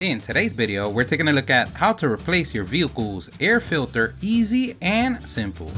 In today's video, we're taking a look at how to replace your vehicle's air filter easy and simple.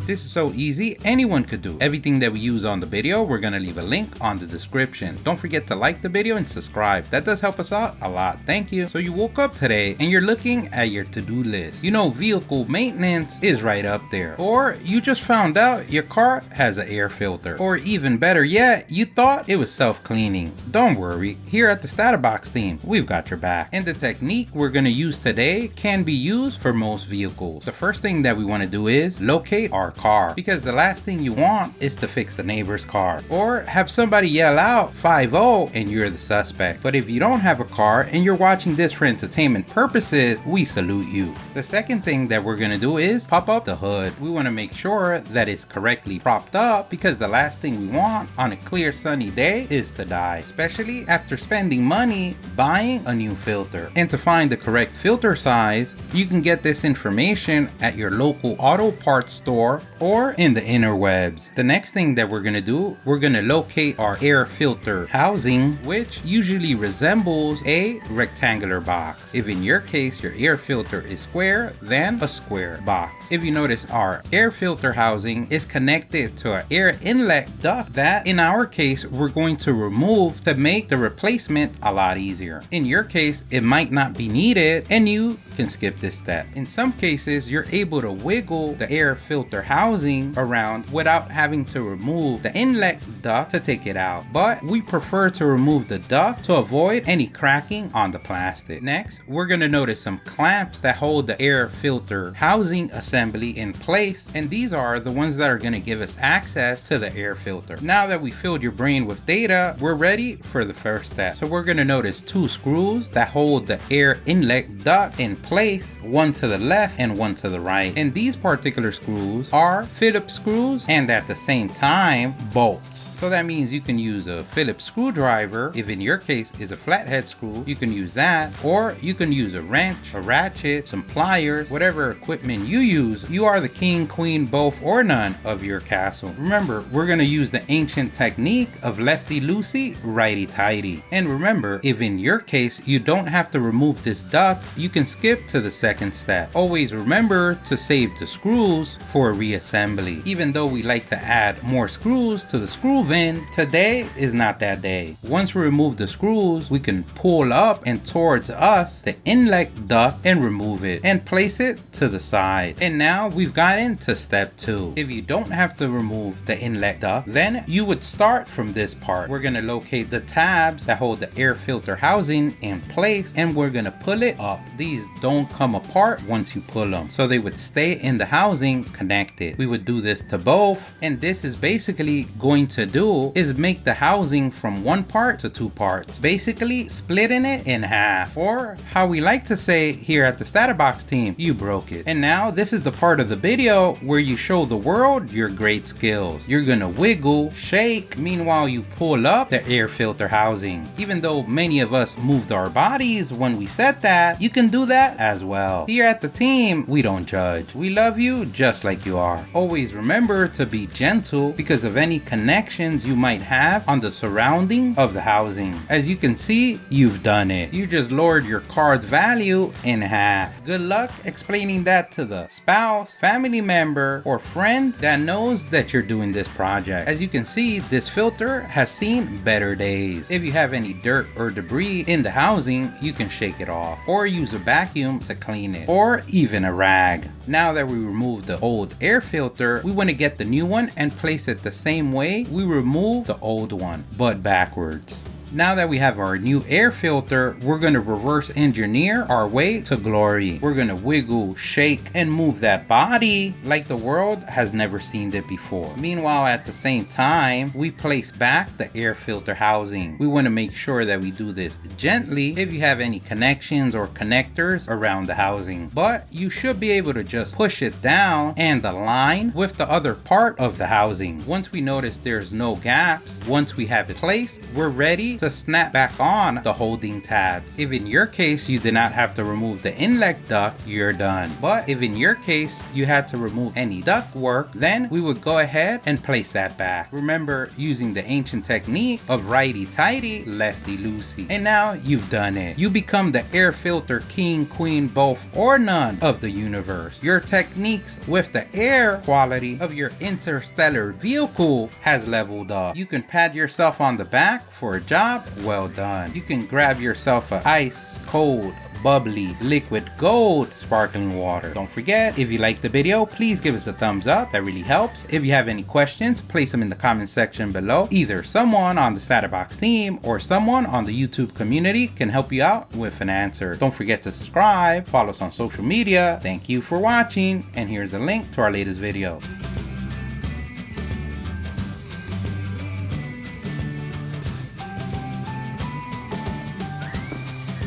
This is so easy, anyone could do. Everything that we use on the video, we're gonna leave a link on the description. Don't forget to like the video and subscribe. That does help us out a lot. Thank you. So you woke up today and you're looking at your to-do list. You know vehicle maintenance is right up there. Or you just found out your car has an air filter. Or even better yet, you thought it was self-cleaning. Don't worry, here at the StatUpBox team, we've got your back. And the technique we're gonna use today can be used for most vehicles. The first thing that we wanna do is locate our car, because the last thing you want is to fix the neighbor's car or have somebody yell out 5-0 and you're the suspect. But if you don't have a car and you're watching this for entertainment purposes, we salute you. The second thing that we're gonna do is pop up the hood. We want to make sure that it's correctly propped up, because the last thing we want on a clear sunny day is to die, especially after spending money buying a new filter. And to find the correct filter size, you can get this information at your local auto parts store or in the interwebs. The next thing that we're gonna do, we're gonna locate our air filter housing, which usually resembles a rectangular box. If in your case your air filter is square, then a square box. If you notice, our air filter housing is connected to an air inlet duct that in our case we're going to remove to make the replacement a lot easier. In your case, it might not be needed and you can skip this step. In some cases, you're able to wiggle the air filter housing around without having to remove the inlet duct to take it out, but we prefer to remove the duct to avoid any cracking on the plastic. Next, we're going to notice some clamps that hold the air filter housing assembly in place, and these are the ones that are going to give us access to the air filter. Now that we filled your brain with data, we're ready for the first step. So we're going to notice two screws that hold the air inlet duct in place, one to the left and one to the right, and these particular screws are Phillips screws and at the same time bolts. So that means you can use a Phillips screwdriver. If in your case is a flathead screw, you can use that, or you can use a wrench, a ratchet, some pliers, whatever equipment you use. You are the king, queen, both or none of your castle. Remember, we're going to use the ancient technique of lefty loosey, righty tighty. And remember, if in your case you don't have to remove this duct, you can skip to the second step. Always remember to save the screws for reassembly. Even though we like to add more screws to the screw vent, today is not that day. Once we remove the screws, we can pull up and towards us the inlet duct and remove it and place it to the side. And now we've gotten to step 2. If you don't have to remove the inlet duct, then you would start from this part. We're going to locate the tabs that hold the air filter housing in place, and we're going to pull it up. These don't come apart once you pull them, so they would stay in the housing connected. We would do this to both, and this is basically going to do is make the housing from one part to two parts, basically splitting it in half, or how we like to say here at the StatUpBox team, you broke it. And now this is the part of the video where you show the world your great skills. You're gonna wiggle, shake, meanwhile you pull up the air filter housing. Even though many of us moved our bodies when we said that, you can do that as well. Here at the team, we don't judge. We love you just like you are. Always remember to be gentle because of any connections you might have on the surrounding of the housing. As you can see, you've done it. You just lowered your car's value in half. Good luck explaining that to the spouse, family member, or friend that knows that you're doing this project. As you can see, this filter has seen better days. If you have any dirt or debris in the housing, you can shake it off or use a vacuum to clean it, or even a rag. Now that we removed the old air filter, we want to get the new one and place it the same way we removed the old one, but backwards. Now that we have our new air filter, we're going to reverse engineer our way to glory. We're going to wiggle, shake, and move that body like the world has never seen it before. Meanwhile, at the same time, we place back the air filter housing. We want to make sure that we do this gently if you have any connections or connectors around the housing. But you should be able to just push it down and align with the other part of the housing. Once we notice there's no gaps, once we have it placed, we're ready to to snap back on the holding tabs. If in your case you did not have to remove the inlet duct, you're done. But if in your case you had to remove any duct work, then we would go ahead and place that back. Remember using the ancient technique of righty-tighty, lefty-loosey. And now you've done it. You become the air filter king, queen, both or none of the universe. Your techniques with the air quality of your interstellar vehicle has leveled up. You can pat yourself on the back for a job well done. You can grab yourself a ice cold bubbly liquid gold sparkling water. Don't forget, if you liked the video, please give us a thumbs up. That really helps. If you have any questions, place them in the comment section below. Either someone on the StatUpBox team or someone on the YouTube community can help you out with an answer. Don't forget to subscribe, follow us on social media. Thank you for watching, and here's a link to our latest video.